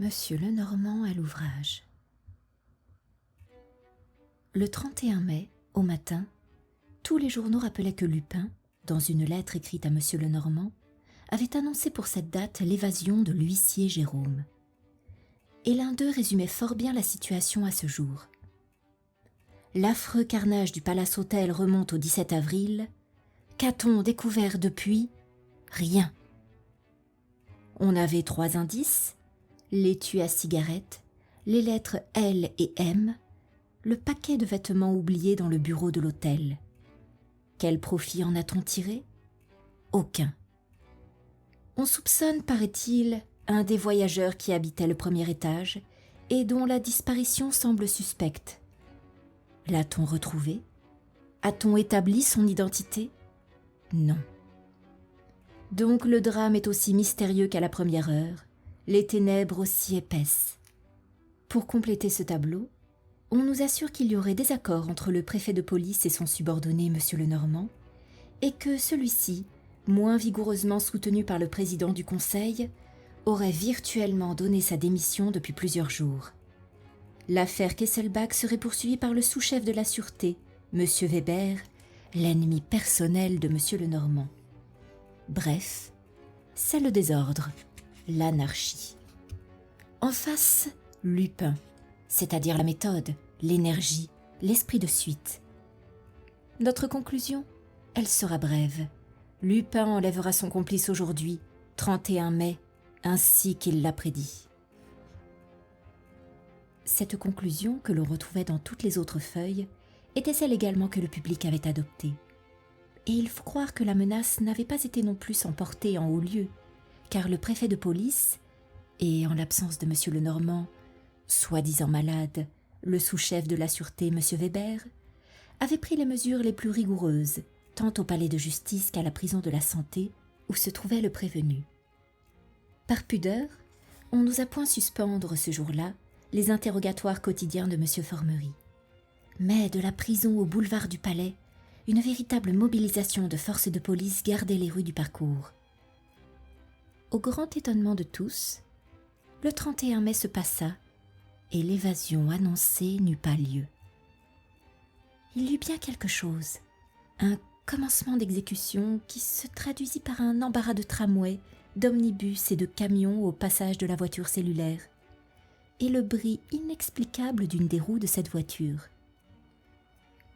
Monsieur Lenormand à l'ouvrage. Le 31 mai, au matin, tous les journaux rappelaient que Lupin, dans une lettre écrite à Monsieur Lenormand, avait annoncé pour cette date l'évasion de l'huissier Jérôme. Et l'un d'eux résumait fort bien la situation à ce jour. L'affreux carnage du Palace Hotel remonte au 17 avril. Qu'a-t-on découvert depuis ? Rien. On avait 3 indices, l'étui à cigarette, les lettres L et M, le paquet de vêtements oubliés dans le bureau de l'hôtel. Quel profit en a-t-on tiré ? Aucun. On soupçonne, paraît-il, un des voyageurs qui habitait le premier étage et dont la disparition semble suspecte. L'a-t-on retrouvé ? A-t-on établi son identité ? Non. Donc le drame est aussi mystérieux qu'à la première heure, les ténèbres aussi épaisses. Pour compléter ce tableau, on nous assure qu'il y aurait désaccord entre le préfet de police et son subordonné, M. Lenormand, et que celui-ci, moins vigoureusement soutenu par le président du Conseil, aurait virtuellement donné sa démission depuis plusieurs jours. L'affaire Kesselbach serait poursuivie par le sous-chef de la sûreté, M. Weber, l'ennemi personnel de M. Lenormand. Bref, c'est le désordre, l'anarchie. En face, Lupin, c'est-à-dire la méthode, l'énergie, l'esprit de suite. Notre conclusion, elle sera brève. Lupin enlèvera son complice aujourd'hui, 31 mai, ainsi qu'il l'a prédit. Cette conclusion, que l'on retrouvait dans toutes les autres feuilles, était celle également que le public avait adoptée. Et il faut croire que la menace n'avait pas été non plus emportée en haut lieu, car le préfet de police, et en l'absence de M. Lenormand, soi-disant malade, le sous-chef de la sûreté, M. Weber, avait pris les mesures les plus rigoureuses, tant au palais de justice qu'à la prison de la Santé, où se trouvait le prévenu. Par pudeur, on n'osa point suspendre ce jour-là les interrogatoires quotidiens de M. Formerie. Mais de la prison au boulevard du Palais, une véritable mobilisation de forces de police gardait les rues du parcours. Au grand étonnement de tous, le 31 mai se passa et l'évasion annoncée n'eut pas lieu. Il y eut bien quelque chose, un commencement d'exécution qui se traduisit par un embarras de tramways, d'omnibus et de camions au passage de la voiture cellulaire, et le bris inexplicable d'une des roues de cette voiture.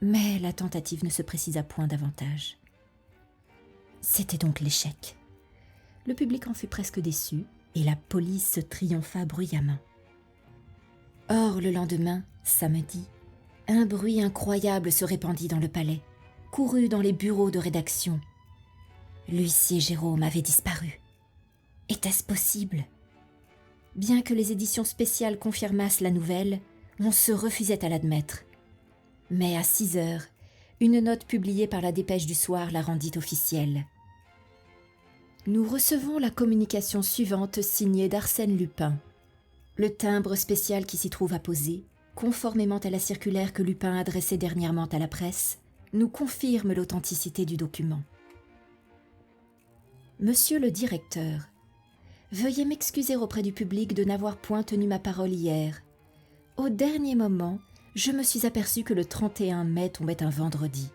Mais la tentative ne se précisa point davantage. C'était donc l'échec. Le public en fut presque déçu, et la police triompha bruyamment. Or, le lendemain, samedi, un bruit incroyable se répandit dans le palais, courut dans les bureaux de rédaction. L'huissier Jérôme avait disparu. Était-ce possible ? Bien que les éditions spéciales confirmassent la nouvelle, on se refusait à l'admettre. Mais à 6 heures, une note publiée par la Dépêche du soir la rendit officielle. Nous recevons la communication suivante signée d'Arsène Lupin. Le timbre spécial qui s'y trouve apposé, conformément à la circulaire que Lupin adressait dernièrement à la presse, nous confirme l'authenticité du document. Monsieur le directeur, veuillez m'excuser auprès du public de n'avoir point tenu ma parole hier. Au dernier moment, je me suis aperçu que le 31 mai tombait un vendredi.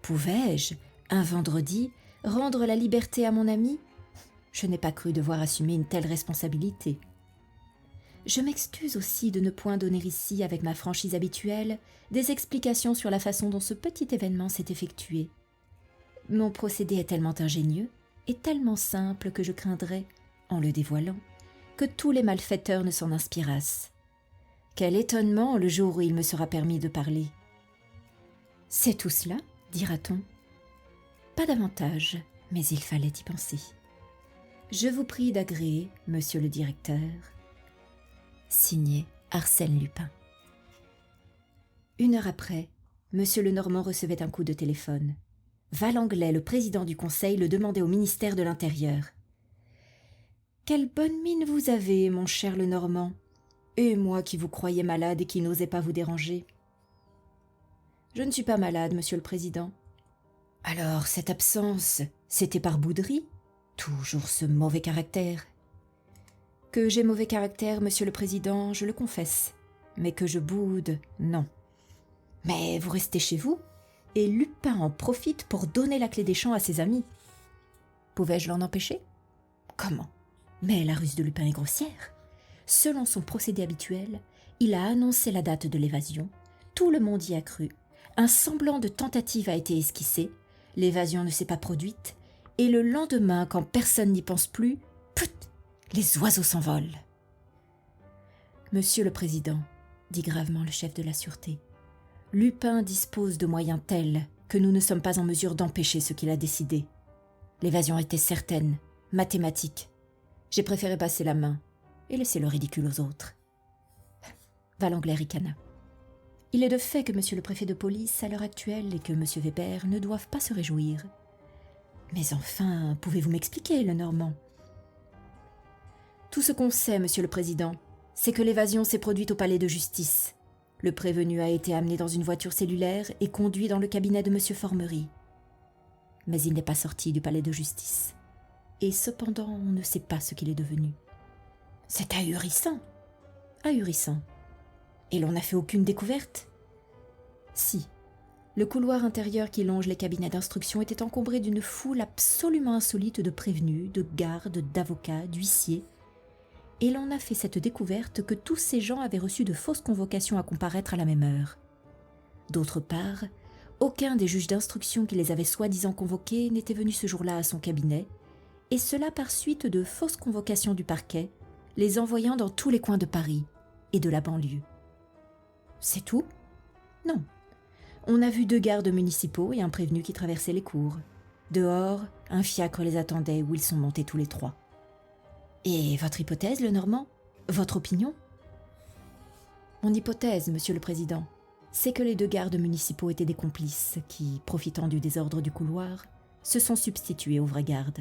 Pouvais-je, un vendredi, rendre la liberté à mon ami ? Je n'ai pas cru devoir assumer une telle responsabilité. Je m'excuse aussi de ne point donner ici, avec ma franchise habituelle, des explications sur la façon dont ce petit événement s'est effectué. Mon procédé est tellement ingénieux et tellement simple que je craindrais, en le dévoilant, que tous les malfaiteurs ne s'en inspirassent. Quel étonnement le jour où il me sera permis de parler. C'est tout cela, dira-t-on. Pas davantage, mais il fallait y penser. Je vous prie d'agréer, monsieur le directeur. Signé Arsène Lupin. 1 heure après, monsieur Lenormand recevait un coup de téléphone. Valenglay, le président du conseil, le demandait au ministère de l'Intérieur. « Quelle bonne mine vous avez, mon cher Lenormand, et moi qui vous croyais malade et qui n'osais pas vous déranger. »« Je ne suis pas malade, monsieur le président. »« Alors, cette absence, c'était par bouderie ? Toujours ce mauvais caractère. » Que j'ai mauvais caractère, monsieur le président, je le confesse. Mais que je boude, non. Mais vous restez chez vous, et Lupin en profite pour donner la clé des champs à ses amis. Pouvais-je l'en empêcher? Comment? Mais la ruse de Lupin est grossière. Selon son procédé habituel, il a annoncé la date de l'évasion, tout le monde y a cru, un semblant de tentative a été esquissé, l'évasion ne s'est pas produite, et le lendemain, quand personne n'y pense plus, put, les oiseaux s'envolent. Monsieur le Président, dit gravement le chef de la sûreté, Lupin dispose de moyens tels que nous ne sommes pas en mesure d'empêcher ce qu'il a décidé. L'évasion était certaine, mathématique. J'ai préféré passer la main et laisser le ridicule aux autres. Valanglais ricana. Il est de fait que monsieur le préfet de police, à l'heure actuelle, et que monsieur Weber ne doivent pas se réjouir. Mais enfin, pouvez-vous m'expliquer, le Normand? Tout ce qu'on sait, monsieur le président, c'est que l'évasion s'est produite au palais de justice. Le prévenu a été amené dans une voiture cellulaire et conduit dans le cabinet de monsieur Formery. Mais il n'est pas sorti du palais de justice. Et cependant, on ne sait pas ce qu'il est devenu. C'est ahurissant. Ahurissant. Et l'on n'a fait aucune découverte? Si. Le couloir intérieur qui longe les cabinets d'instruction était encombré d'une foule absolument insolite de prévenus, de gardes, d'avocats, d'huissiers. Et l'on a fait cette découverte que tous ces gens avaient reçu de fausses convocations à comparaître à la même heure. D'autre part, aucun des juges d'instruction qui les avaient soi-disant convoqués n'était venu ce jour-là à son cabinet, et cela par suite de fausses convocations du parquet, les envoyant dans tous les coins de Paris et de la banlieue. C'est tout? Non. On a vu 2 gardes municipaux et un prévenu qui traversaient les cours. Dehors, un fiacre les attendait où ils sont montés tous les 3. Et votre hypothèse, le Normand? Votre opinion? Mon hypothèse, monsieur le président, c'est que les 2 gardes municipaux étaient des complices qui, profitant du désordre du couloir, se sont substitués aux vrais gardes.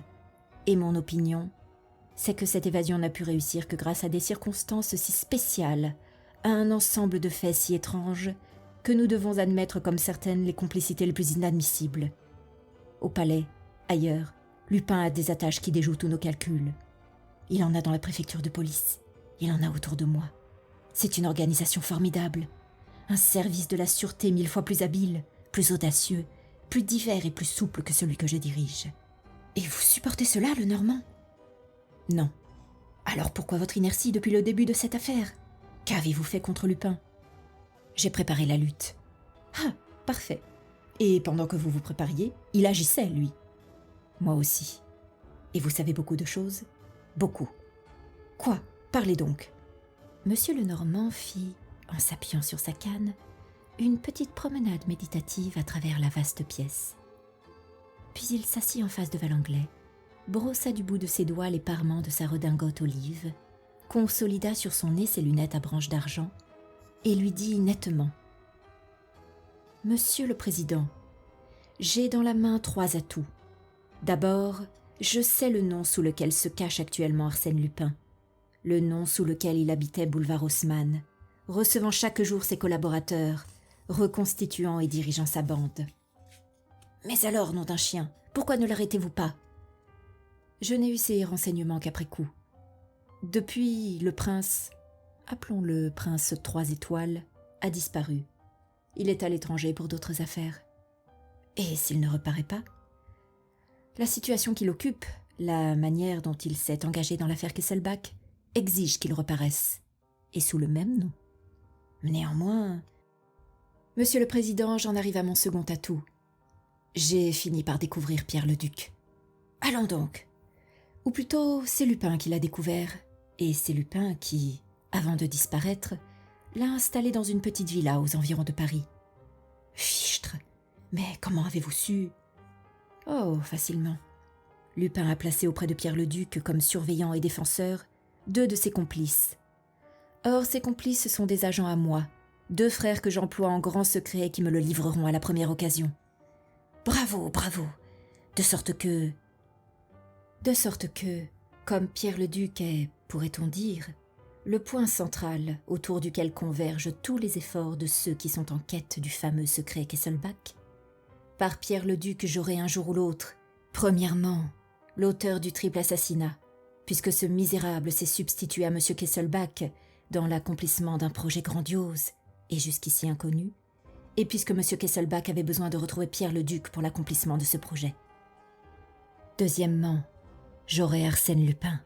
Et mon opinion, c'est que cette évasion n'a pu réussir que grâce à des circonstances si spéciales, à un ensemble de faits si étranges, que nous devons admettre comme certaines les complicités les plus inadmissibles. Au palais, ailleurs, Lupin a des attaches qui déjouent tous nos calculs. Il en a dans la préfecture de police, il en a autour de moi. C'est une organisation formidable, un service de la sûreté 1000 fois plus habile, plus audacieux, plus divers et plus souple que celui que je dirige. Et vous supportez cela, le Normand? Non. Alors pourquoi votre inertie depuis le début de cette affaire? Qu'avez-vous fait contre Lupin? J'ai préparé la lutte. Ah, parfait. Et pendant que vous vous prépariez, il agissait, lui. Moi aussi. Et vous savez beaucoup de choses? Beaucoup. Quoi? Parlez donc. Monsieur le Normand fit, en s'appuyant sur sa canne, une petite promenade méditative à travers la vaste pièce. Puis il s'assit en face de Valanglais, brossa du bout de ses doigts les parements de sa redingote olive, consolida sur son nez ses lunettes à branches d'argent et lui dit nettement « Monsieur le Président, j'ai dans la main 3 atouts. D'abord, je sais le nom sous lequel se cache actuellement Arsène Lupin, le nom sous lequel il habitait boulevard Haussmann, recevant chaque jour ses collaborateurs, reconstituant et dirigeant sa bande. Mais alors, nom d'un chien, pourquoi ne l'arrêtez-vous pas? Je n'ai eu ces renseignements qu'après coup. Depuis, le prince, appelons-le prince 3 étoiles, a disparu. Il est à l'étranger pour d'autres affaires. Et s'il ne reparaît pas? La situation qu'il occupe, la manière dont il s'est engagé dans l'affaire Kesselbach, exige qu'il reparaisse, et sous le même nom. Néanmoins, Monsieur le Président, j'en arrive à mon second atout. J'ai fini par découvrir Pierre le Duc. Allons donc. Ou plutôt, c'est Lupin qui l'a découvert, et c'est Lupin qui, avant de disparaître, l'a installé dans une petite villa aux environs de Paris. Fichtre! Mais comment avez-vous su? Oh, facilement. Lupin a placé auprès de Pierre le Duc comme surveillant et défenseur 2 de ses complices. Or, ces complices sont des agents à moi, 2 frères que j'emploie en grand secret et qui me le livreront à la première occasion. Bravo, bravo! De sorte que, comme Pierre le Duc est, pourrait-on dire, le point central autour duquel convergent tous les efforts de ceux qui sont en quête du fameux secret Kesselbach, par Pierre le Duc j'aurai un jour ou l'autre, premièrement, l'auteur du triple assassinat, puisque ce misérable s'est substitué à M. Kesselbach dans l'accomplissement d'un projet grandiose et jusqu'ici inconnu, et puisque M. Kesselbach avait besoin de retrouver Pierre le Duc pour l'accomplissement de ce projet. Deuxièmement, j'aurai Arsène Lupin,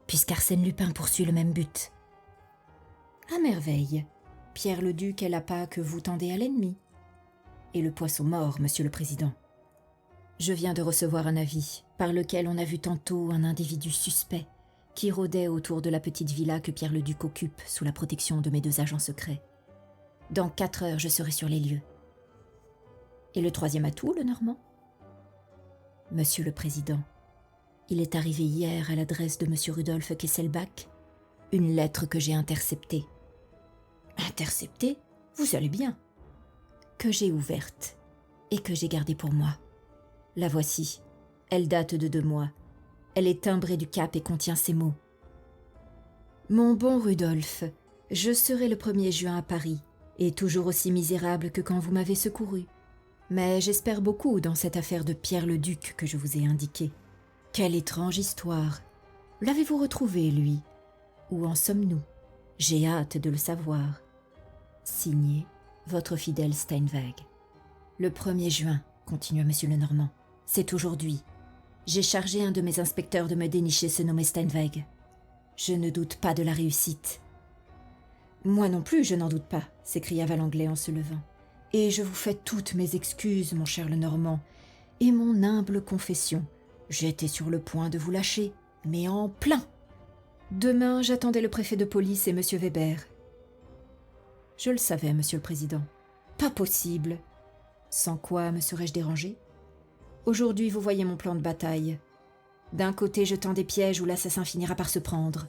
puisqu'Arsène Lupin poursuit le même but. À merveille, Pierre le Duc est l'appât que vous tendez à l'ennemi. Et le poisson mort, Monsieur le Président. Je viens de recevoir un avis, par lequel on a vu tantôt un individu suspect qui rôdait autour de la petite villa que Pierre le Duc occupe sous la protection de mes 2 agents secrets. Dans 4 heures, je serai sur les lieux. Et le troisième atout, le Normand ? Monsieur le Président, il est arrivé hier à l'adresse de Monsieur Rudolf Kesselbach une lettre que j'ai interceptée. Interceptée ? Vous allez bien. Que j'ai ouverte et que j'ai gardée pour moi. La voici. Elle date de 2 mois. Elle est timbrée du Cap et contient ces mots. Mon bon Rudolf, je serai le 1er juin à Paris, et toujours aussi misérable que quand vous m'avez secouru. Mais j'espère beaucoup dans cette affaire de Pierre le Duc que je vous ai indiquée. Quelle étrange histoire. L'avez-vous retrouvé, lui ? Où en sommes-nous ? J'ai hâte de le savoir. Signé, votre fidèle Steinweg. Le 1er juin, continua Monsieur Lenormand, c'est aujourd'hui. J'ai chargé un de mes inspecteurs de me dénicher ce nommé Steinweg. Je ne doute pas de la réussite. Moi non plus, je n'en doute pas, s'écria Valanglais en se levant. Et je vous fais toutes mes excuses, mon cher Lenormand, et mon humble confession. J'étais sur le point de vous lâcher, mais en plein. Demain, j'attendais le préfet de police et Monsieur Weber. Je le savais, Monsieur le Président. Pas possible. Sans quoi me serais-je dérangé ? Aujourd'hui, vous voyez mon plan de bataille. D'un côté, je tends des pièges où l'assassin finira par se prendre.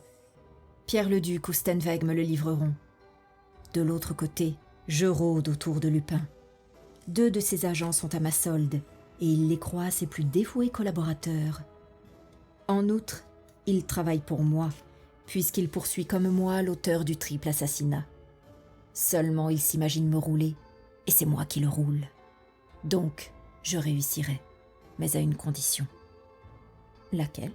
Pierre le Duc ou Steinweg me le livreront. De l'autre côté, je rôde autour de Lupin. 2 de ses agents sont à ma solde, et il les croit ses plus dévoués collaborateurs. En outre, il travaille pour moi, puisqu'il poursuit comme moi l'auteur du triple assassinat. Seulement il s'imagine me rouler, et c'est moi qui le roule. Donc, je réussirai, mais à une condition. Laquelle ?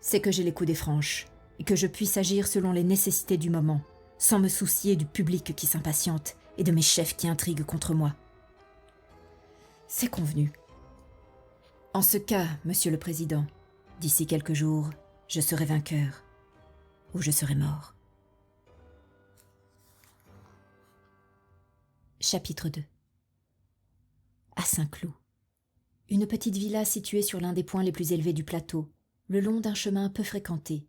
C'est que j'ai les coudées franches, et que je puisse agir selon les nécessités du moment, sans me soucier du public qui s'impatiente et de mes chefs qui intriguent contre moi. C'est convenu. En ce cas, Monsieur le Président, d'ici quelques jours, je serai vainqueur, ou je serai mort. Chapitre 2. À Saint-Cloud. Une petite villa située sur l'un des points les plus élevés du plateau, le long d'un chemin peu fréquenté.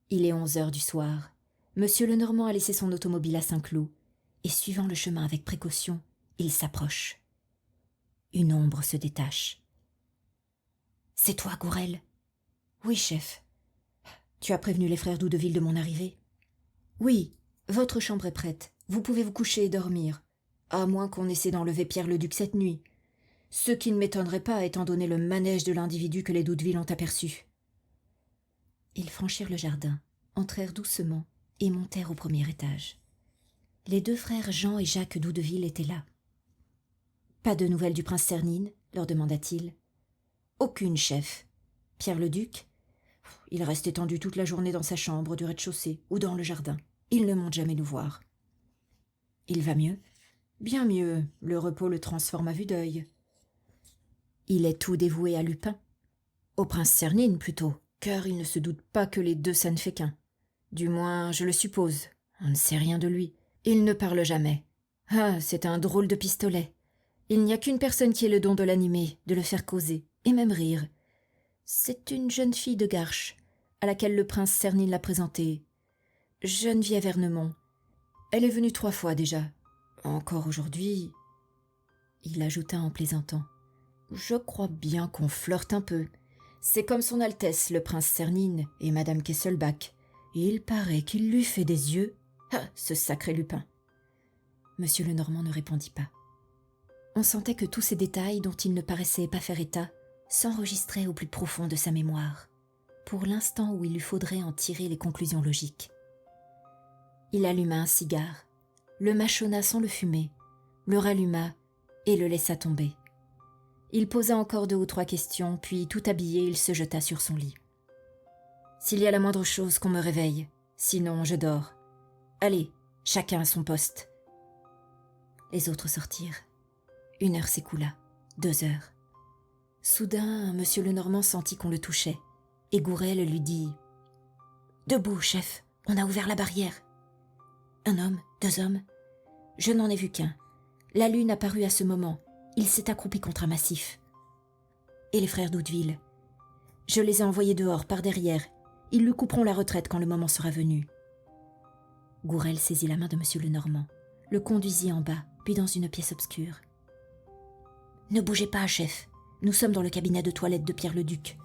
Il est 11 heures du soir. Monsieur Lenormand a laissé son automobile à Saint-Cloud, et suivant le chemin avec précaution, il s'approche. Une ombre se détache. « C'est toi, Gourel ?»« Oui, chef. »« Tu as prévenu les frères Doudeville de mon arrivée ?»« Oui, votre chambre est prête. Vous pouvez vous coucher et dormir, à moins qu'on essaie d'enlever Pierre le Duc cette nuit. Ce qui ne m'étonnerait pas étant donné le manège de l'individu que les Doudeville ont aperçu. » Ils franchirent le jardin, entrèrent doucement et montèrent au 1er étage. Les 2 frères Jean et Jacques Doudeville étaient là. « Pas de nouvelles du prince Cernine ?» leur demanda-t-il. « Aucune, chef. Pierre le Duc ? Il reste étendu toute la journée dans sa chambre du rez-de-chaussée ou dans le jardin. Il ne monte jamais nous voir. »« Il va mieux ? » ?»« Bien mieux. Le repos le transforme à vue d'œil. »« Il est tout dévoué à Lupin ? » ?»« Au prince Cernine, plutôt, car il ne se doute pas que les 2 ça ne fait qu'un. Du moins, je le suppose. On ne sait rien de lui. Il ne parle jamais. Ah, c'est un drôle de pistolet. Il n'y a qu'une personne qui ait le don de l'animer, de le faire causer, et même rire. C'est une jeune fille de Garches, à laquelle le prince Cernine l'a présentée. Geneviève Ernemont. Elle est venue 3 fois déjà. Encore aujourd'hui... » Il ajouta en plaisantant. « Je crois bien qu'on flirte un peu. C'est comme son Altesse, le prince Cernine, et madame Kesselbach. Il paraît qu'il lui fait des yeux. Ah, ce sacré Lupin !» Monsieur Lenormand ne répondit pas. On sentait que tous ces détails dont il ne paraissait pas faire état s'enregistraient au plus profond de sa mémoire, pour l'instant où il lui faudrait en tirer les conclusions logiques. Il alluma un cigare, le mâchonna sans le fumer, le ralluma et le laissa tomber. Il posa encore 2 ou 3 questions, puis tout habillé, il se jeta sur son lit. « S'il y a la moindre chose, qu'on me réveille. Sinon, je dors. Allez, chacun à son poste. » Les autres sortirent. 1 heure s'écoula, 2 heures. Soudain, Monsieur Lenormand sentit qu'on le touchait, et Gourel lui dit « Debout, chef, on a ouvert la barrière. » 1 homme, 2 hommes. Je n'en ai vu qu'un. La lune apparut à ce moment. Il s'est accroupi contre un massif. Et les frères d'Hauteville. Je les ai envoyés dehors, par derrière. Ils lui couperont la retraite quand le moment sera venu. Gourel saisit la main de Monsieur Lenormand, le conduisit en bas, puis dans une pièce obscure. « Ne bougez pas, chef. Nous sommes dans le cabinet de toilette de Pierre le Duc.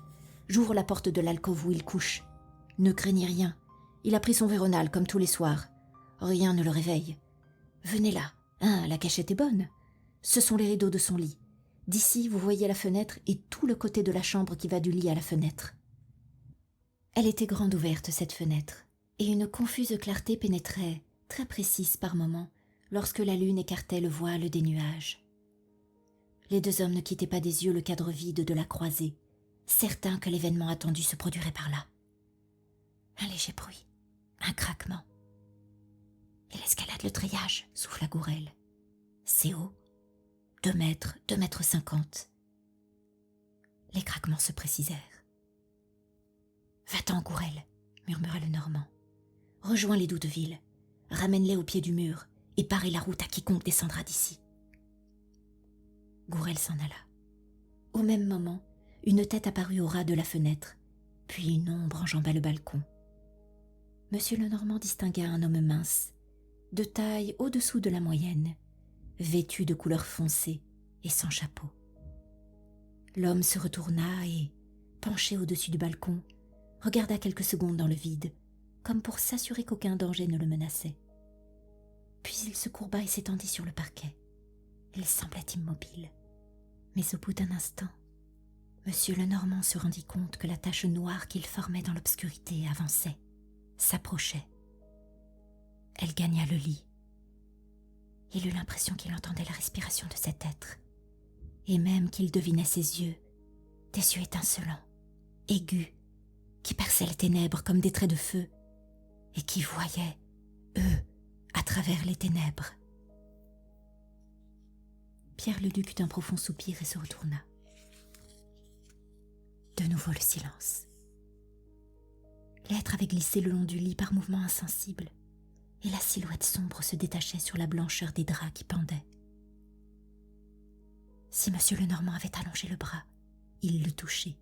J'ouvre la porte de l'alcôve où il couche. Ne craignez rien. Il a pris son Véronal comme tous les soirs. Rien ne le réveille. Venez là. Hein, la cachette est bonne. Ce sont les rideaux de son lit. D'ici, vous voyez la fenêtre et tout le côté de la chambre qui va du lit à la fenêtre. » Elle était grande ouverte, cette fenêtre, et une confuse clarté pénétrait, très précise par moments, lorsque la lune écartait le voile des nuages. Les 2 hommes ne quittaient pas des yeux le cadre vide de la croisée, certains que l'événement attendu se produirait par là. Un léger bruit, un craquement. « Il escalade le treillage », souffla Gourel. « C'est haut, 2 mètres, 2 mètres 50. » Les craquements se précisèrent. « Va-t'en, Gourel », murmura le Normand. « Rejoins les d'Hauteville, ramène-les au pied du mur et parais la route à quiconque descendra d'ici. » Gourel s'en alla. Au même moment, une tête apparut au ras de la fenêtre, puis une ombre enjamba le balcon. Monsieur Lenormand distingua un homme mince, de taille au-dessous de la moyenne, vêtu de couleur foncée et sans chapeau. L'homme se retourna et, penché au-dessus du balcon, regarda quelques secondes dans le vide, comme pour s'assurer qu'aucun danger ne le menaçait. Puis il se courba et s'étendit sur le parquet. Il semblait immobile. Mais au bout d'un instant, Monsieur Lenormand se rendit compte que la tache noire qu'il formait dans l'obscurité avançait, s'approchait. Elle gagna le lit. Il eut l'impression qu'il entendait la respiration de cet être, et même qu'il devinait ses yeux, des yeux étincelants, aigus, qui perçaient les ténèbres comme des traits de feu, et qui voyaient, eux, à travers les ténèbres. Pierre le Duc eut un profond soupir et se retourna. De nouveau le silence. L'être avait glissé le long du lit par mouvements insensibles, et la silhouette sombre se détachait sur la blancheur des draps qui pendaient. Si Monsieur Lenormand avait allongé le bras, il l'eût touché.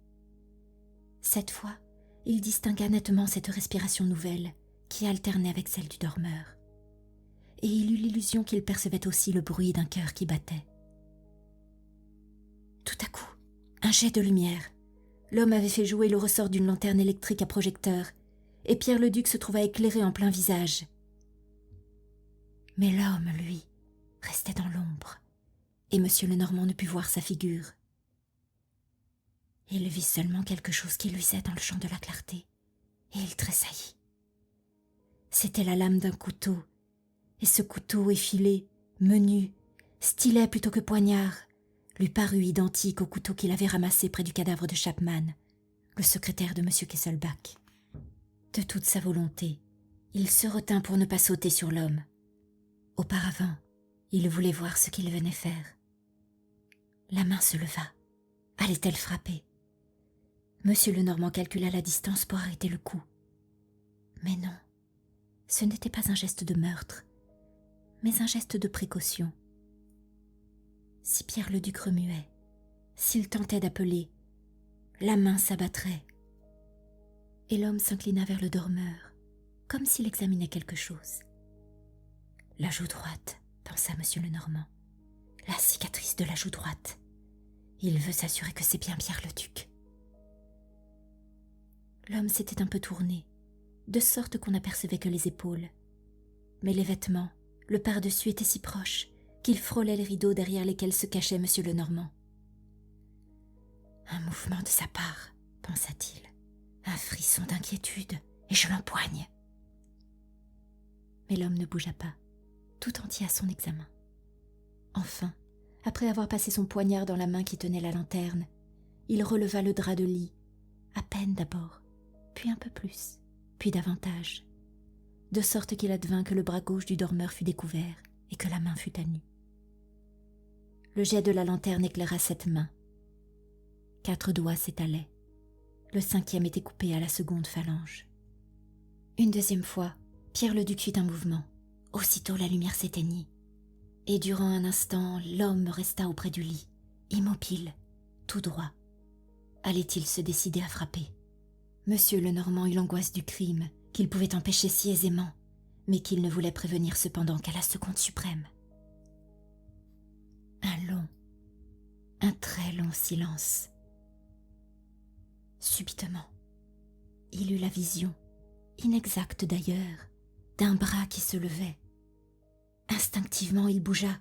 Cette fois, il distingua nettement cette respiration nouvelle qui alternait avec celle du dormeur, et il eut l'illusion qu'il percevait aussi le bruit d'un cœur qui battait. Tout à coup, un jet de lumière. L'homme avait fait jouer le ressort d'une lanterne électrique à projecteur, et Pierre le Duc se trouva éclairé en plein visage. Mais l'homme, lui, restait dans l'ombre, et Monsieur Lenormand ne put voir sa figure. Il vit seulement quelque chose qui luisait dans le champ de la clarté, et il tressaillit. C'était la lame d'un couteau, et ce couteau effilé, menu, stylet plutôt que poignard, lui parut identique au couteau qu'il avait ramassé près du cadavre de Chapman, le secrétaire de M. Kesselbach. De toute sa volonté, il se retint pour ne pas sauter sur l'homme. Auparavant, il voulait voir ce qu'il venait faire. La main se leva. Allait-elle frapper? M. Lenormand calcula la distance pour arrêter le coup. Mais non, ce n'était pas un geste de meurtre, mais un geste de précaution. Si Pierre le Duc remuait, s'il tentait d'appeler, la main s'abattrait. Et l'homme s'inclina vers le dormeur, comme s'il examinait quelque chose. La joue droite, pensa M. Lenormand. La cicatrice de la joue droite. Il veut s'assurer que c'est bien Pierre le Duc. L'homme s'était un peu tourné, de sorte qu'on n'apercevait que les épaules. Mais les vêtements, le par-dessus étaient si proches qu'il frôlait les rideaux derrière lesquels se cachait M. Lenormand. Un mouvement de sa part, pensa-t-il, un frisson d'inquiétude, et je l'empoigne. Mais l'homme ne bougea pas, tout entier à son examen. Enfin, après avoir passé son poignard dans la main qui tenait la lanterne, il releva le drap de lit, à peine d'abord, puis un peu plus, puis davantage, de sorte qu'il advint que le bras gauche du dormeur fut découvert et que la main fut à nu. Le jet de la lanterne éclaira cette main. 4 doigts s'étalaient. Le 5e était coupé à la seconde phalange. Une deuxième fois, Pierre-le-Duc fit un mouvement. Aussitôt la lumière s'éteignit. Et durant un instant, l'homme resta auprès du lit, immobile, tout droit. Allait-il se décider à frapper? Monsieur Lenormand eut l'angoisse du crime, qu'il pouvait empêcher si aisément, mais qu'il ne voulait prévenir cependant qu'à la seconde suprême. Un très long silence. Subitement, il eut la vision, inexacte d'ailleurs, d'un bras qui se levait. Instinctivement, il bougea,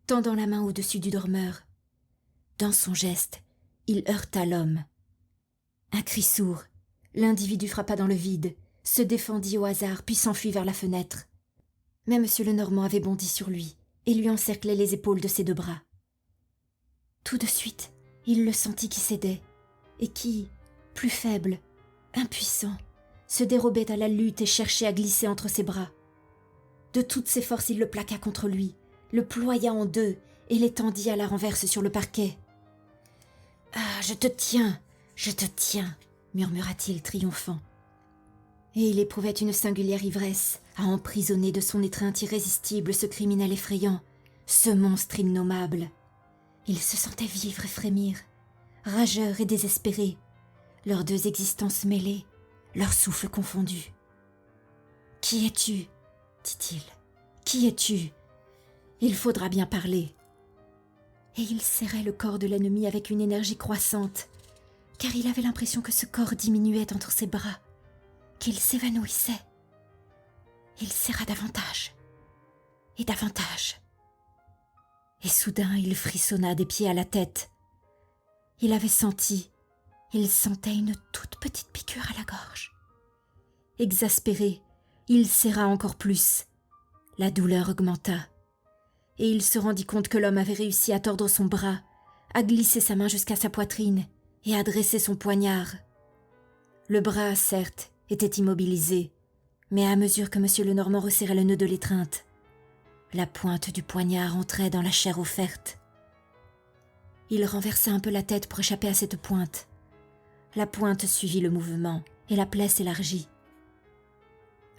tendant la main au-dessus du dormeur. Dans son geste, il heurta l'homme. Un cri sourd, l'individu frappa dans le vide, se défendit au hasard, puis s'enfuit vers la fenêtre. Mais M. Lenormand avait bondi sur lui et lui encerclait les épaules de ses 2 bras. Tout de suite, il le sentit qui cédait, et qui, plus faible, impuissant, se dérobait à la lutte et cherchait à glisser entre ses bras. De toutes ses forces, il le plaqua contre lui, le ploya en 2 et l'étendit à la renverse sur le parquet. « Ah, je te tiens, murmura-t-il triomphant. Et il éprouvait une singulière ivresse à emprisonner de son étreinte irrésistible ce criminel effrayant, ce monstre innommable. Il se sentait vivre et frémir, rageur et désespéré, leurs 2 existences mêlées, leurs souffles confondus. « Qui es-tu » dit-il. « Qui es-tu ? Il faudra bien parler. » Et il serrait le corps de l'ennemi avec une énergie croissante, car il avait l'impression que ce corps diminuait entre ses bras, qu'il s'évanouissait. Il serra davantage, et davantage. Et soudain, il frissonna des pieds à la tête. Il sentait une toute petite piqûre à la gorge. Exaspéré, il serra encore plus. La douleur augmenta, et il se rendit compte que l'homme avait réussi à tordre son bras, à glisser sa main jusqu'à sa poitrine et à dresser son poignard. Le bras, certes, était immobilisé, mais à mesure que M. Lenormand resserrait le nœud de l'étreinte, la pointe du poignard entrait dans la chair offerte. Il renversa un peu la tête pour échapper à cette pointe. La pointe suivit le mouvement et la plaie s'élargit.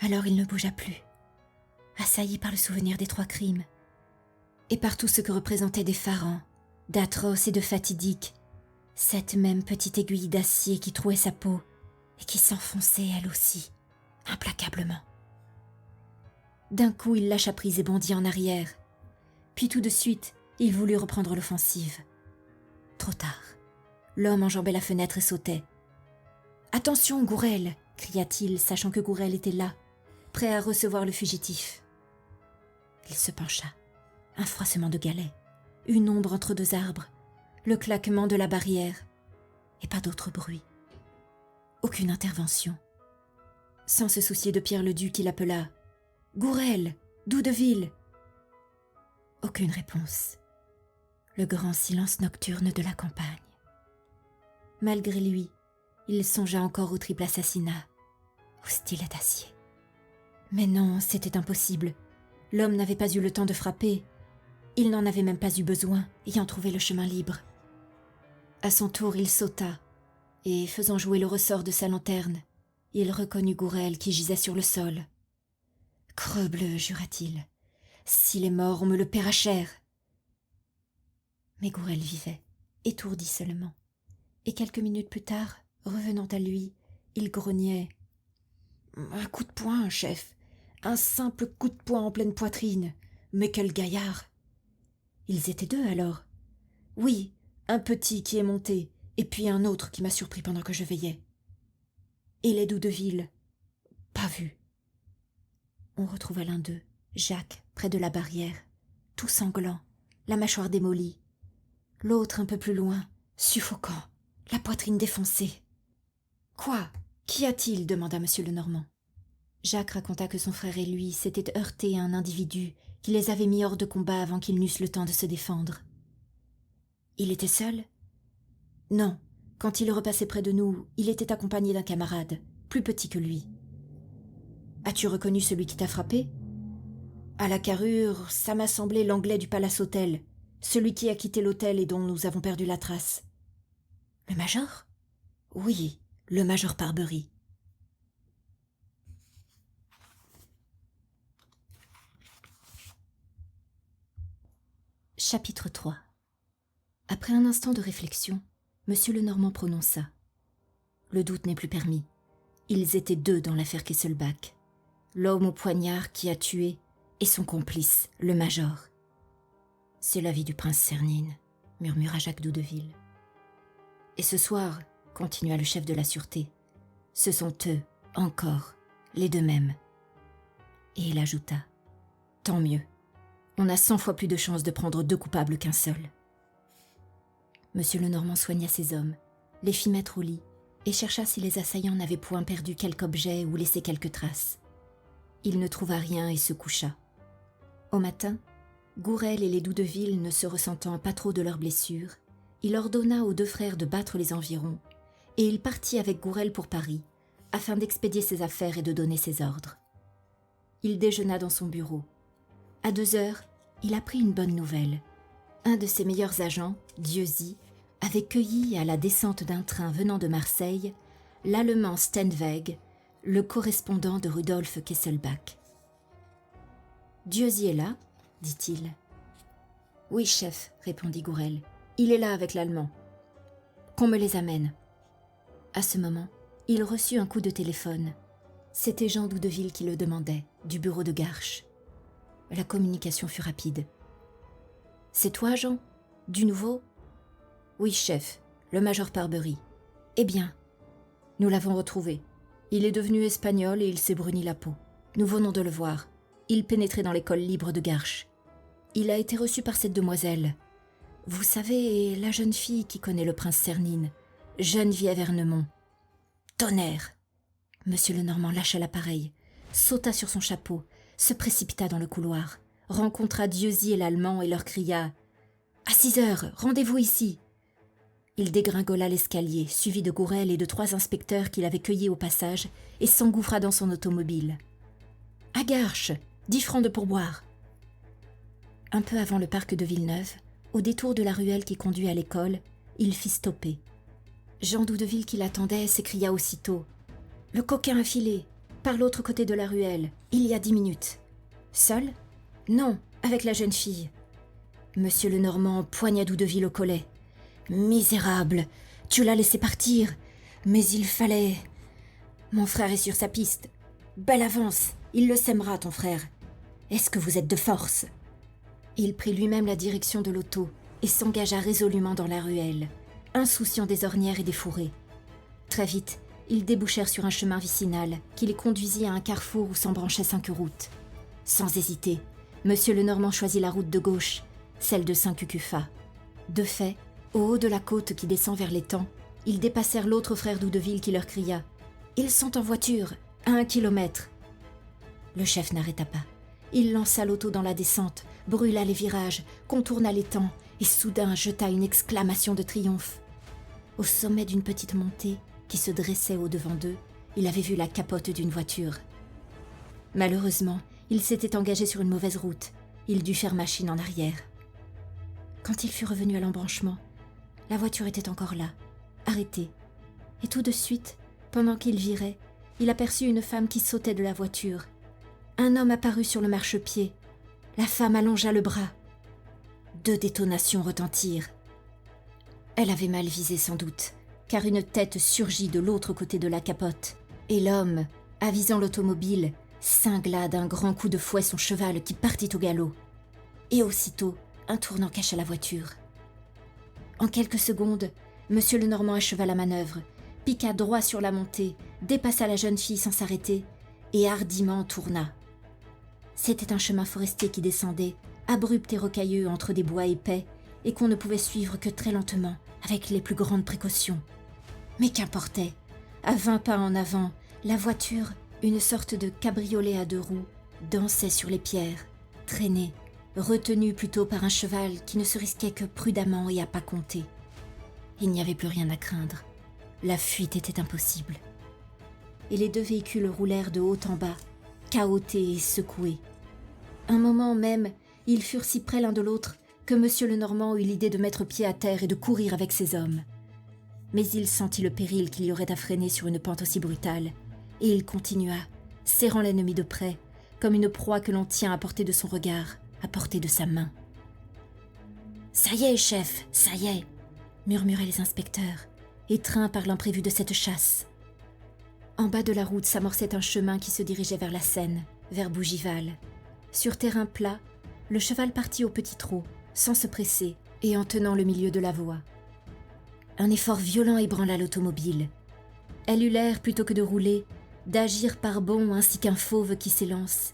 Alors il ne bougea plus, assailli par le souvenir des 3 crimes, et par tout ce que représentaient d'effarant, d'atroce et de fatidique, cette même petite aiguille d'acier qui trouait sa peau et qui s'enfonçait elle aussi, implacablement. D'un coup, il lâcha prise et bondit en arrière. Puis tout de suite, il voulut reprendre l'offensive. Trop tard. L'homme enjambait la fenêtre et sautait. « Attention, Gourel !» cria-t-il, sachant que Gourel était là, prêt à recevoir le fugitif. Il se pencha. Un froissement de galets, une ombre entre 2 arbres, le claquement de la barrière, et pas d'autre bruit. Aucune intervention. Sans se soucier de Pierre-le-Duc, il appela « Gourel, Doudeville !» Aucune réponse. Le grand silence nocturne de la campagne. Malgré lui, il songea encore au triple assassinat, au stylet d'acier. Mais non, c'était impossible. L'homme n'avait pas eu le temps de frapper. Il n'en avait même pas eu besoin, ayant trouvé le chemin libre. À son tour, il sauta, et, faisant jouer le ressort de sa lanterne, il reconnut Gourel qui gisait sur le sol. « Crebleu, jura-t-il, s'il est mort, on me le paiera cher. » Mais Gourel vivait, étourdi seulement, et quelques minutes plus tard, revenant à lui, il grognait. « Un coup de poing, chef, un simple coup de poing en pleine poitrine, mais quel gaillard !» Ils étaient 2 alors. Oui, un petit qui est monté, et puis un autre qui m'a surpris pendant que je veillais. Et les Doudeville, pas vu. On retrouva l'un d'eux, Jacques, près de la barrière, tout sanglant, la mâchoire démolie. L'autre un peu plus loin, suffocant, la poitrine défoncée. « Quoi ? Qu'y a-t-il » demanda M. Lenormand. Jacques raconta que son frère et lui s'étaient heurtés à un individu qui les avait mis hors de combat avant qu'ils n'eussent le temps de se défendre. « Il était seul ?»« Non. Quand il repassait près de nous, il était accompagné d'un camarade, plus petit que lui. « As-tu reconnu celui qui t'a frappé ?»« À la carrure, ça m'a semblé l'Anglais du Palace Hotel, celui qui a quitté l'hôtel et dont nous avons perdu la trace. »« Le major ?»« Oui, le major Parbury. » Chapitre 3. Après un instant de réflexion, M. Lenormand prononça. Le doute n'est plus permis. Ils étaient deux dans l'affaire Kesselbach. L'homme au poignard qui a tué et son complice, le major. « C'est l'avis du prince Cernine, » murmura Jacques Doudeville. « Et ce soir, » continua le chef de la sûreté, « ce sont eux, encore, les deux mêmes. » Et il ajouta. « Tant mieux. On a 100 fois plus de chances de prendre 2 coupables qu'un seul. » Monsieur Lenormand soigna ses hommes, les fit mettre au lit et chercha si les assaillants n'avaient point perdu quelque objet ou laissé quelques traces. Il ne trouva rien et se coucha. Au matin, Gourel et les Doudeville ne se ressentant pas trop de leurs blessures, il ordonna aux 2 frères de battre les environs et il partit avec Gourel pour Paris afin d'expédier ses affaires et de donner ses ordres. Il déjeuna dans son bureau. À 2 heures, il apprit une bonne nouvelle. Un de ses meilleurs agents, Dieuzy, avait cueilli à la descente d'un train venant de Marseille l'Allemand Steinweg, le correspondant de Rudolf Kesselbach. « Dieuzy est là ?» dit-il. « Oui, chef, » répondit Gourel. « Il est là avec l'Allemand. Qu'on me les amène. » À ce moment, il reçut un coup de téléphone. C'était Jean Doudeville qui le demandait, du bureau de Garches. La communication fut rapide. « C'est toi, Jean? Du nouveau ?»« Oui, chef, le major Parbury. »« Eh bien, nous l'avons retrouvé. Il est devenu espagnol et il s'est bruni la peau. Nous venons de le voir. Il pénétrait dans l'école libre de Garches. Il a été reçu par cette demoiselle. Vous savez, la jeune fille qui connaît le prince Cernine, Geneviève Ernemont. Tonnerre !» Monsieur Lenormand lâcha l'appareil, sauta sur son chapeau, se précipita dans le couloir, rencontra Dieuzy et l'Allemand et leur cria « À 6 heures, rendez-vous ici !» Il dégringola l'escalier, suivi de Gourel et de 3 inspecteurs qu'il avait cueillis au passage, et s'engouffra dans son automobile. « À Garches, 10 francs de pourboire !» Un peu avant le parc de Villeneuve, au détour de la ruelle qui conduit à l'école, il fit stopper. Jean Doudeville qui l'attendait s'écria aussitôt « Le coquin a filé, par l'autre côté de la ruelle, il y a 10 minutes. » Seul ? Non, avec la jeune fille. Monsieur Lenormand poigna Doudeville au collet. « Misérable, tu l'as laissé partir, mais il fallait... » « Mon frère est sur sa piste. Belle avance, il le sèmera, ton frère. Est-ce que vous êtes de force ?» Il prit lui-même la direction de l'auto et s'engagea résolument dans la ruelle, insouciant des ornières et des fourrés. Très vite, ils débouchèrent sur un chemin vicinal qui les conduisit à un carrefour où s'embranchaient 5 routes. Sans hésiter, Monsieur Lenormand choisit la route de gauche, celle de Saint-Cucufa. De fait, au haut de la côte qui descend vers l'étang, ils dépassèrent l'autre frère Doudeville qui leur cria « Ils sont en voiture, à 1 kilomètre !» Le chef n'arrêta pas. Il lança l'auto dans la descente, brûla les virages, contourna l'étang et soudain jeta une exclamation de triomphe. Au sommet d'une petite montée qui se dressait au-devant d'eux, il avait vu la capote d'une voiture. Malheureusement, il s'était engagé sur une mauvaise route. Il dut faire machine en arrière. Quand il fut revenu à l'embranchement, la voiture était encore là, arrêtée. Et tout de suite, pendant qu'il virait, il aperçut une femme qui sautait de la voiture. Un homme apparut sur le marchepied. La femme allongea le bras. 2 détonations retentirent. Elle avait mal visé sans doute, car une tête surgit de l'autre côté de la capote, et l'homme, avisant l'automobile, cingla d'un grand coup de fouet son cheval qui partit au galop. Et aussitôt, un tournant cacha la voiture. En quelques secondes, Monsieur Lenormand acheva la manœuvre, piqua droit sur la montée, dépassa la jeune fille sans s'arrêter, et hardiment tourna. C'était un chemin forestier qui descendait, abrupt et rocailleux entre des bois épais, et qu'on ne pouvait suivre que très lentement, avec les plus grandes précautions. Mais qu'importait ? À 20 pas en avant, la voiture, une sorte de cabriolet à 2 roues, dansait sur les pierres, traînée, retenue plutôt par un cheval qui ne se risquait que prudemment et à pas compter. Il n'y avait plus rien à craindre. La fuite était impossible. et les deux véhicules roulèrent de haut en bas, cahotés et secoués. Un moment même, ils furent si près l'un de l'autre que M. Lenormand eut l'idée de mettre pied à terre et de courir avec ses hommes. Mais il sentit le péril qu'il y aurait à freiner sur une pente aussi brutale, et il continua, serrant l'ennemi de près, comme une proie que l'on tient à portée de son regard, à portée de sa main. « Ça y est, chef, ça y est !» murmuraient les inspecteurs, étreints par l'imprévu de cette chasse. En bas de la route s'amorçait un chemin qui se dirigeait vers la Seine, vers Bougival. Sur terrain plat, le cheval partit au petit trot, sans se presser et en tenant le milieu de la voie. Un effort violent ébranla l'automobile. Elle eut l'air, plutôt que de rouler, d'agir par bonds ainsi qu'un fauve qui s'élance,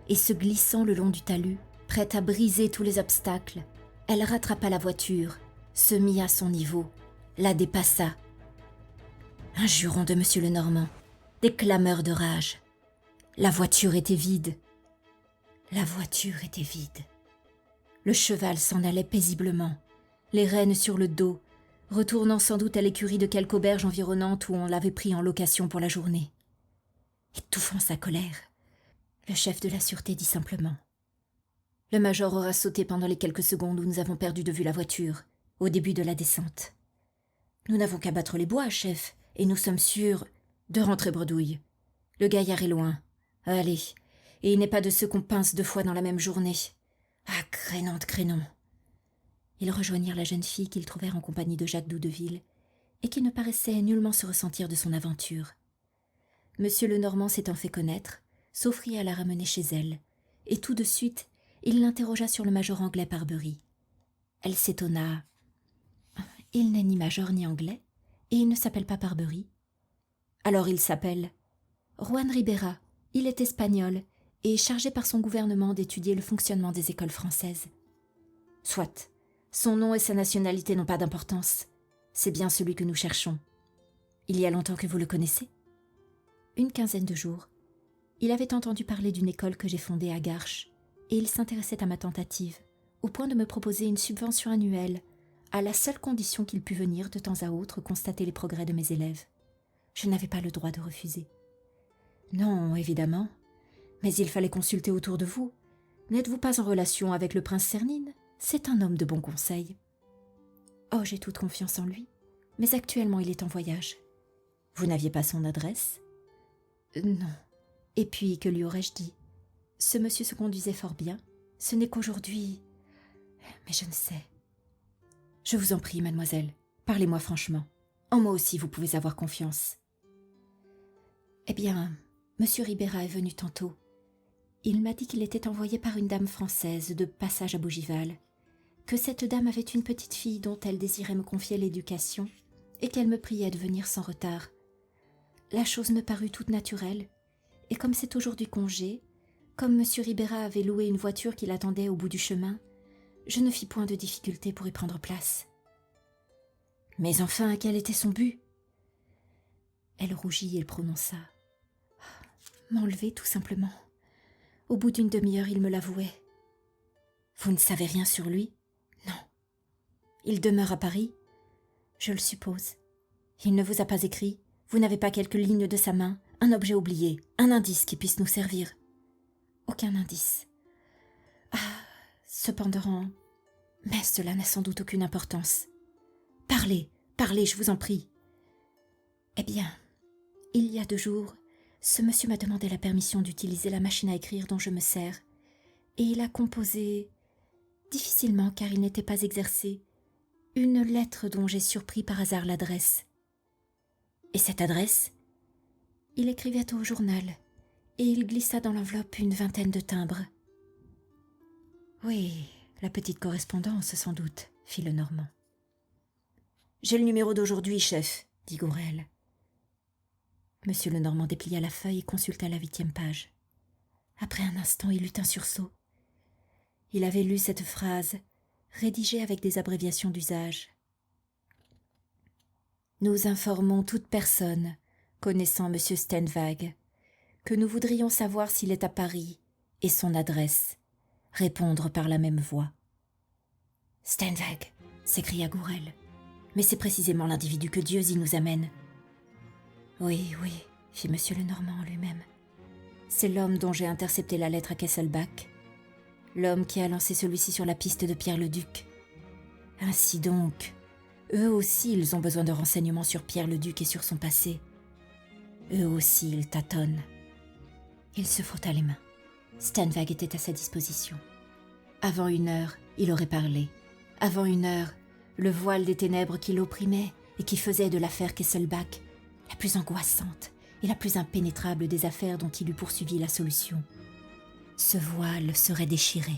et se glissant le long du talus, prête à briser tous les obstacles, elle rattrapa la voiture, se mit à son niveau, la dépassa. Un juron de M. Lenormand, des clameurs de rage. La voiture était vide. La voiture était vide. Le cheval s'en allait paisiblement, les rênes sur le dos, retournant sans doute à l'écurie de quelque auberge environnante où on l'avait pris en location pour la journée. Étouffant sa colère, le chef de la sûreté dit simplement : « Le major aura sauté pendant les quelques secondes où nous avons perdu de vue la voiture, au début de la descente. Nous n'avons qu'à battre les bois, chef, et nous sommes sûrs de rentrer bredouille. Le gaillard est loin. Allez, et il n'est pas de ceux qu'on pince 2 fois dans la même journée. Ah, crénom de crénom !» Ils rejoignirent la jeune fille qu'ils trouvèrent en compagnie de Jacques Doudeville, et qui ne paraissait nullement se ressentir de son aventure. Monsieur Lenormand s'étant fait connaître, s'offrit à la ramener chez elle, et tout de suite, il l'interrogea sur le major anglais Parbury. Elle s'étonna. « Il n'est ni major ni anglais, et il ne s'appelle pas Parbury. »« Alors il s'appelle Juan Ribera. Il est espagnol, et chargé par son gouvernement d'étudier le fonctionnement des écoles françaises. »« Soit. Son nom et sa nationalité n'ont pas d'importance. C'est bien celui que nous cherchons. Il y a longtemps que vous le connaissez ? » ?»« Une quinzaine de jours. Il avait entendu parler d'une école que j'ai fondée à Garches, et il s'intéressait à ma tentative, au point de me proposer une subvention annuelle, à la seule condition qu'il pût venir de temps à autre constater les progrès de mes élèves. Je n'avais pas le droit de refuser. « Non, évidemment. Mais il fallait consulter autour de vous. N'êtes-vous pas en relation avec le prince Cernine ? C'est un homme de bon conseil. »« Oh, j'ai toute confiance en lui, mais actuellement il est en voyage. »« Vous n'aviez pas son adresse ? » ?»« Non. Et puis, que lui aurais-je dit ? Ce monsieur se conduisait fort bien. Ce n'est qu'aujourd'hui... Mais je ne sais. »« Je vous en prie, mademoiselle, parlez-moi franchement. En moi aussi, vous pouvez avoir confiance. »« Eh bien, monsieur Ribera est venu tantôt. Il m'a dit qu'il était envoyé par une dame française de passage à Bougival, que cette dame avait une petite fille dont elle désirait me confier l'éducation et qu'elle me priait de venir sans retard. La chose me parut toute naturelle, et comme c'est aujourd'hui congé, comme monsieur Ribera avait loué une voiture qui l'attendait au bout du chemin, je ne fis point de difficulté pour y prendre place. »« Mais enfin, quel était son but ? » Elle rougit et prononça : « M'enlever, tout simplement. Au bout d'une demi-heure, il me l'avouait. »« Vous ne savez rien sur lui ? » ?»« Non. »« Il demeure à Paris ? » ?»« Je le suppose. »« Il ne vous a pas écrit ? Vous n'avez pas quelques lignes de sa main, un objet oublié, un indice qui puisse nous servir ? » ?»« Aucun indice. »« Ah, cependant... Mais cela n'a sans doute aucune importance. Parlez, parlez, je vous en prie. »« Eh bien, il y a 2 jours, ce monsieur m'a demandé la permission d'utiliser la machine à écrire dont je me sers, et il a composé, difficilement car il n'était pas exercé, une lettre dont j'ai surpris par hasard l'adresse. »« Et cette adresse ? » ?»« Il écrivait au journal, et il glissa dans l'enveloppe une 20aine de timbres. »« Oui, la petite correspondance, sans doute, » fit Lenormand. « J'ai le numéro d'aujourd'hui, chef, » dit Gourel. Monsieur Lenormand déplia la feuille et consulta la 8e page. Après un instant, il eut un sursaut. Il avait lu cette phrase, rédigée avec des abréviations d'usage. « Nous informons toute personne connaissant monsieur Steinweg que nous voudrions savoir s'il est à Paris et son adresse. Répondre par la même voie. »« Steinweg !» s'écria Gourel. « Mais c'est précisément l'individu que Dieuzy nous amène. » « Oui, oui, fit Monsieur Lenormand en lui-même. C'est l'homme dont j'ai intercepté la lettre à Kesselbach. L'homme qui a lancé celui-ci sur la piste de Pierre le Duc. Ainsi donc, eux aussi ils ont besoin de renseignements sur Pierre le Duc et sur son passé. Eux aussi ils tâtonnent. Il se frotta les mains. Steinweg était à sa disposition. Avant 1 heure, il aurait parlé. Avant 1 heure, le voile des ténèbres qui l'opprimait et qui faisait de l'affaire Kesselbach la plus angoissante et la plus impénétrable des affaires dont il eût poursuivi la solution. Ce voile serait déchiré.